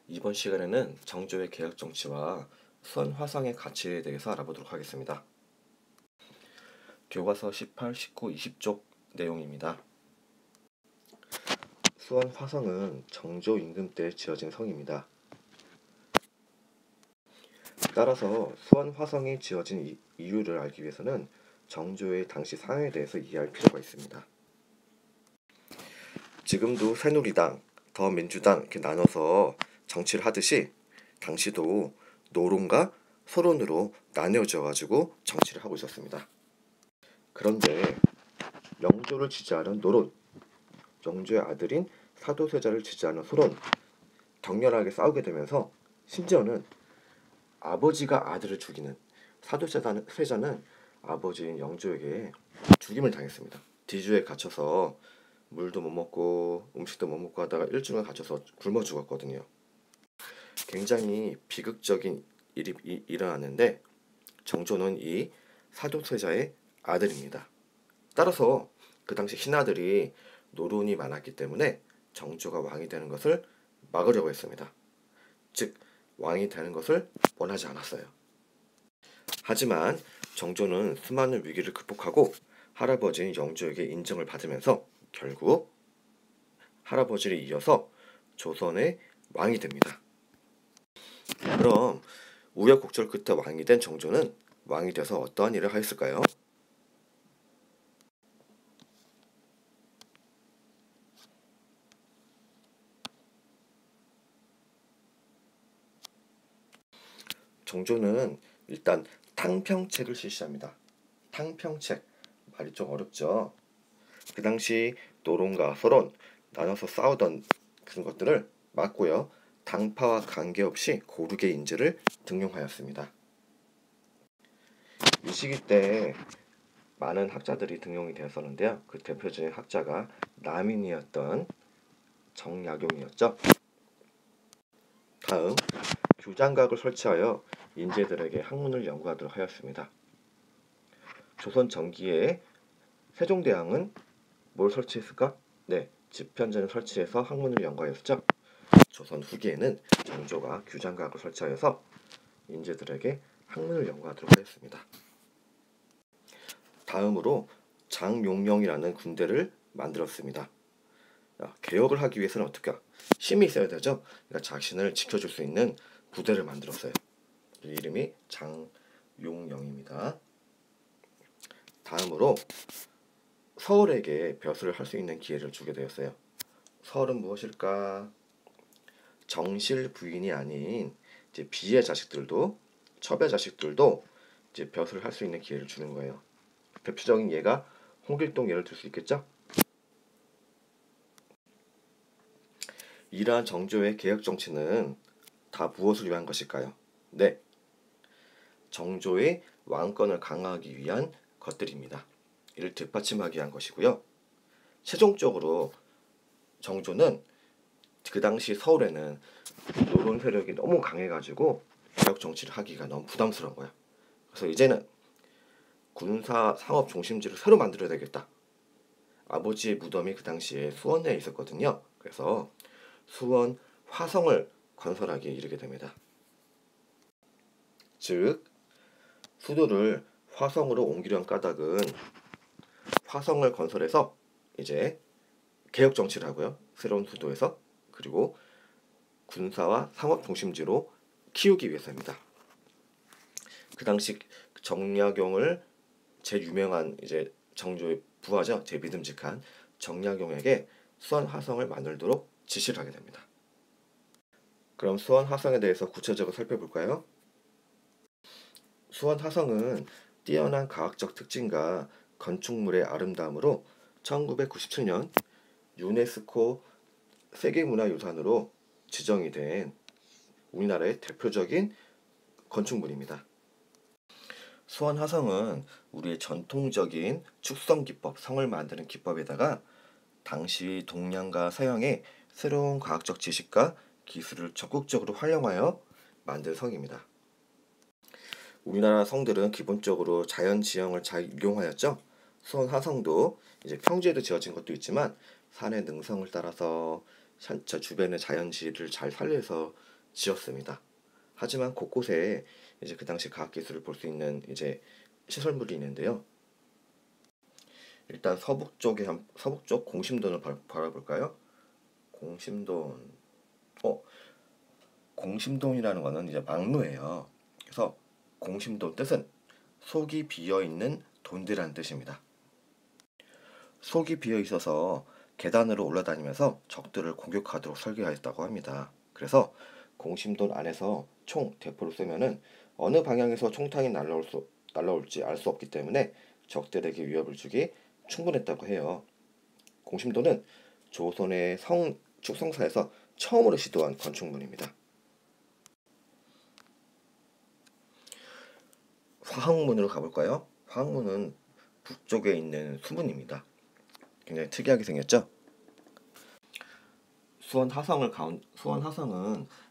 이번 시간에는 정조의 개혁 정치와 수원 화성의 가치에 대해서 알아보도록 하겠습니다. 교과서 18, 19, 20쪽 내용입니다. 수원 화성은 정조 임금 때 지어진 성입니다. 따라서 수원 화성이 지어진 이유를 알기 위해서는 정조의 당시 상황에 대해서 이해할 필요가 있습니다. 지금도 새누리당, 더민주당 이렇게 나눠서 정치를 하듯이 당시도 노론과 소론으로 나뉘어져 가지고 정치를 하고 있었습니다. 그런데 영조를 지지하는 노론, 영조의 아들인 사도세자를 지지하는 소론, 격렬하게 싸우게 되면서 심지어는 아버지가 아들을 죽이는 사도세자는 아버지인 영조에게 죽임을 당했습니다. 뒤주에 갇혀서 물도 못 먹고 음식도 못 먹고 하다가 일주일간 갇혀서 굶어 죽었거든요. 굉장히 비극적인 일이 일어났는데 정조는 이 사도세자의 아들입니다. 따라서 그 당시 신하들이 노론이 많았기 때문에 정조가 왕이 되는 것을 막으려고 했습니다. 즉 왕이 되는 것을 원하지 않았어요. 하지만 정조는 수많은 위기를 극복하고 할아버지인 영조에게 인정을 받으면서 결국 할아버지를 이어서 조선의 왕이 됩니다. 그럼 우여곡절 끝에 왕이 된 정조는 왕이 돼서 어떠한 일을 하였을까요? 정조는 일단 탕평책을 실시합니다. 탕평책, 말이 좀 어렵죠? 그 당시 노론과 소론, 나눠서 싸우던 그런 것들을 막고요. 당파와 관계없이 고르게 인재를 등용하였습니다. 이 시기 때 많은 학자들이 등용이 되었었는데요. 그 대표적인 학자가 남인이었던 정약용이었죠. 다음, 규장각을 설치하여 인재들에게 학문을 연구하도록 하였습니다. 조선 전기에 세종대왕은 뭘 설치했을까? 네, 집현전을 설치해서 학문을 연구하였죠. 조선 후기에는 정조가 규장각을 설치하여서 인재들에게 학문을 연구하도록 하였습니다. 다음으로 장용령이라는 군대를 만들었습니다. 개혁을 하기 위해서는 어떻게 힘이 있어야 되죠. 그러니까 자신을 지켜줄 수 있는 부대를 만들었어요. 이름이 장용령입니다. 다음으로 서울에게 벼슬을 할 수 있는 기회를 주게 되었어요. 서울은 무엇일까? 정실 부인이 아닌 이제 비의 자식들도 첩의 자식들도 이제 벼슬을 할 수 있는 기회를 주는 거예요. 대표적인 예가 홍길동 예를 들 수 있겠죠? 이러한 정조의 개혁 정치는 다 무엇을 위한 것일까요? 네, 정조의 왕권을 강화하기 위한 것들입니다. 이를 뒷받침하기 위한 것이고요. 최종적으로 정조는 그 당시 서울에는 노론 세력이 너무 강해가지고 개혁 정치를 하기가 너무 부담스러운 거야. 그래서 이제는 군사 상업 중심지를 새로 만들어야 되겠다. 아버지의 무덤이 그 당시에 수원에 있었거든요. 그래서 수원 화성을 건설하기에 이르게 됩니다. 즉 수도를 화성으로 옮기려는 까닭은 화성을 건설해서 이제 개혁 정치를 하고요. 새로운 수도에서 그리고 군사와 상업 중심지로 키우기 위해서입니다. 그 당시 정약용을 제일 유명한 이제 정조의 부하죠. 제일 믿음직한 정약용에게 수원 화성을 만들도록 지시를 하게 됩니다. 그럼 수원 화성에 대해서 구체적으로 살펴볼까요? 수원 화성은 뛰어난 과학적 특징과 건축물의 아름다움으로 1997년 유네스코 세계문화유산으로 지정이 된 우리나라의 대표적인 건축물입니다. 수원 화성은 우리의 전통적인 축성 기법, 성을 만드는 기법에다가 당시 동양과 서양의 새로운 과학적 지식과 기술을 적극적으로 활용하여 만든 성입니다. 우리나라 성들은 기본적으로 자연 지형을 잘 이용하였죠. 수원 화성도 이제 평지에도 지어진 것도 있지만 산의 능성을 따라서 저 주변의 자연지를 잘 살려서 지었습니다. 하지만 곳곳에 이제 그 당시 과학기술을 볼 수 있는 이제 시설물이 있는데요. 일단 서북 쪽 공심돈을 바라볼까요? 공심돈. 어, 공심돈이라는 거는 이제 막루예요. 그래서 공심돈 뜻은 속이 비어 있는 돈들이라는 뜻입니다. 속이 비어 있어서 계단으로 올라다니면서 적들을 공격하도록 설계하였다고 합니다. 그래서 공심돈 안에서 총 대포를 쏘면은 어느 방향에서 총탄이 날라올지 알 수 없기 때문에 적들에게 위협을 주기 충분했다고 해요. 공심도는 조선의 축성사에서 처음으로 시도한 건축물입니다. 화학문으로 가볼까요? 화학문은 북쪽에 있는 수문입니다. 굉장히 특이하게 생겼죠? 수원 화성은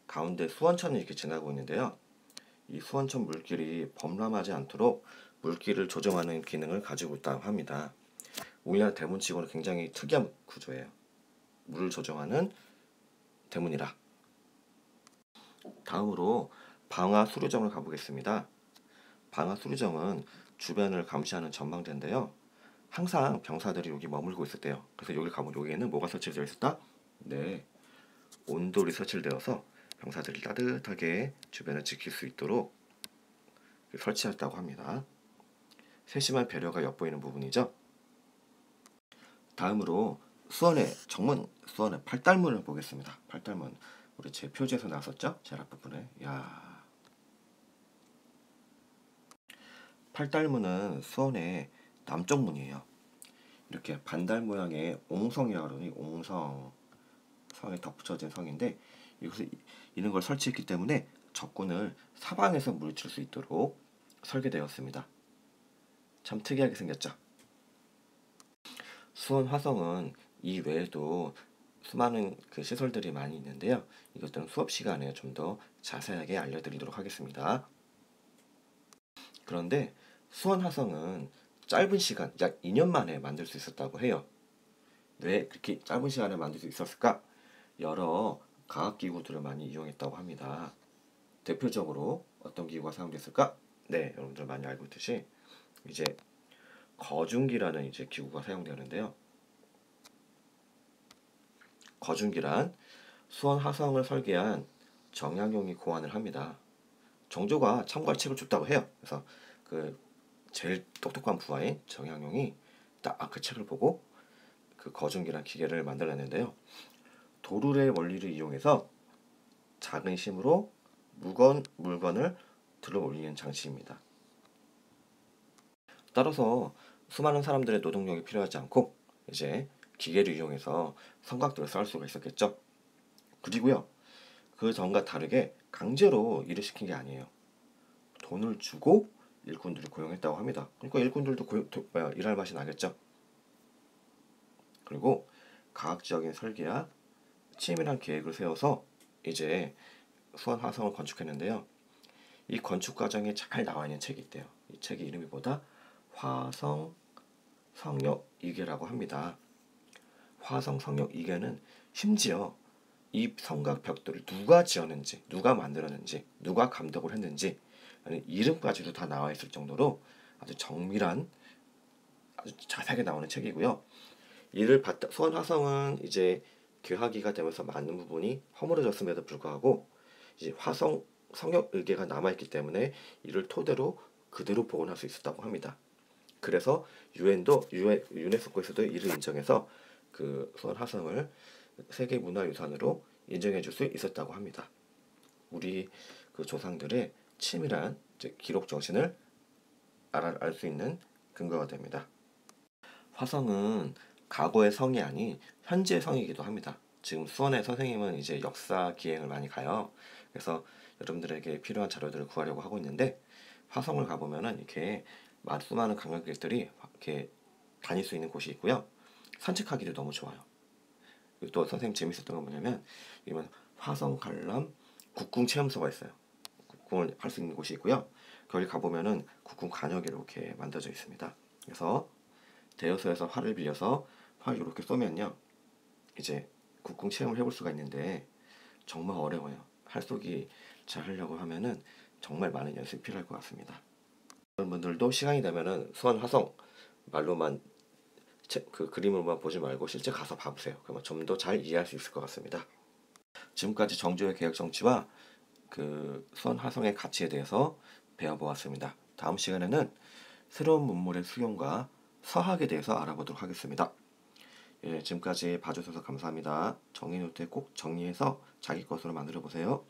가운데 수원천이 이렇게 지나고 있는데요. 이 수원천 물길이 범람하지 않도록 물길을 조정하는 기능을 가지고 있다고 합니다. 우리나라 대문치고는 굉장히 특이한 구조예요. 물을 조정하는 대문이라. 다음으로 방화수류정을 가보겠습니다. 방화수류정은 주변을 감시하는 전망대인데요. 항상 병사들이 여기 머물고 있었대요. 그래서 여기 가면 여기에는 뭐가 설치되어 있었다? 네, 온돌이 설치되어서 병사들이 따뜻하게 주변을 지킬 수 있도록 설치했다고 합니다. 세심한 배려가 엿보이는 부분이죠. 다음으로 수원의 정문, 수원의 팔달문을 보겠습니다. 팔달문, 우리 제 표지에서 나왔었죠? 제일 앞부분에. 야, 팔달문은 수원의 남쪽 문이에요. 이렇게 반달 모양의 옹성이라고 그러니 옹성, 성에 덧붙여진 성인데 이것을 이런 걸 설치했기 때문에 적군을 사방에서 물리칠 수 있도록 설계되었습니다. 참 특이하게 생겼죠. 수원 화성은 이 외에도 수많은 그 시설들이 많이 있는데요. 이것들은 수업 시간에 좀 더 자세하게 알려드리도록 하겠습니다. 그런데 수원 화성은 짧은 시간, 약 2년 만에 만들 수 있었다고 해요. 왜 그렇게 짧은 시간에 만들 수 있었을까? 여러 과학기구들을 많이 이용했다고 합니다. 대표적으로 어떤 기구가 사용됐을까? 네, 여러분들 많이 알고 있듯이 이제 거중기라는 이제 기구가 사용되는데요. 거중기란 수원 화성을 설계한 정약용이 고안을 합니다. 정조가 참고할 책을 줬다고 해요. 그래서 그 제일 똑똑한 부하인 정약용이 딱 그 책을 보고 그 거중기란 기계를 만들어냈는데요. 도르의 원리를 이용해서 작은 힘으로 무거운 물건을 들어 올리는 장치입니다. 따라서 수많은 사람들의 노동력이 필요하지 않고 이제 기계를 이용해서 성곽들을 쌓을 수가 있었겠죠. 그리고요, 그 전과 다르게 강제로 일을 시킨 게 아니에요. 돈을 주고 일꾼들을 고용했다고 합니다. 그러니까 일꾼들도 일할 맛이 나겠죠. 그리고 과학적인 설계와 치밀한 계획을 세워서 이제 수원 화성을 건축했는데요. 이 건축 과정에 잘 나와 있는 책이 있대요. 이 책의 이름이 뭐다? 화성 성역 이계라고 합니다. 화성 성역 이계는 심지어 이 성곽 벽돌을 누가 지었는지, 누가 만들었는지, 누가 감독을 했는지 이름까지도 다 나와 있을 정도로 아주 정밀한, 아주 자세하게 나오는 책이고요. 이를 봤다 수원 화성은 이제 개화기가 되면서 많은 부분이 허물어졌음에도 불구하고 이제 화성 성역 의계가 남아있기 때문에 이를 토대로 그대로 복원할 수 있었다고 합니다. 그래서 유네스코에서도 이를 인정해서 그 수원 화성을 세계문화유산으로 인정해줄 수 있었다고 합니다. 우리 그 조상들의 치밀한 기록 정신을 알 수 있는 근거가 됩니다. 화성은 과거의 성이 아닌 현재의 성이기도 합니다. 지금 수원의 선생님은 이제 역사 기행을 많이 가요. 그래서 여러분들에게 필요한 자료들을 구하려고 하고 있는데 화성을 가보면은 이렇게 수많은 관광객들이 이렇게 다닐 수 있는 곳이 있고요. 산책하기도 너무 좋아요. 그리고 또 선생님 재밌었던 건 뭐냐면 이건 화성 관람 국궁 체험소가 있어요. 국궁을 할 수 있는 곳이 있고요. 거기 가보면은 국궁 관역이 이렇게 만들어져 있습니다. 그래서 대여소에서 활을 빌려서 활 이렇게 쏘면요, 이제 국궁 체험을 해볼 수가 있는데 정말 어려워요. 활쏘기 잘 하려고 하면은 정말 많은 연습이 필요할 것 같습니다. 여러분들도 시간이 되면은 수원 화성 말로만 그 그림으로만 보지 말고 실제 가서 봐보세요. 그러면 좀 더 잘 이해할 수 있을 것 같습니다. 지금까지 정조의 개혁 정치와 그 수원 화성의 가치에 대해서 배워보았습니다. 다음 시간에는 새로운 문물의 수용과 서학에 대해서 알아보도록 하겠습니다. 예, 지금까지 봐주셔서 감사합니다. 정의 노트에 꼭 정리해서 자기 것으로 만들어 보세요.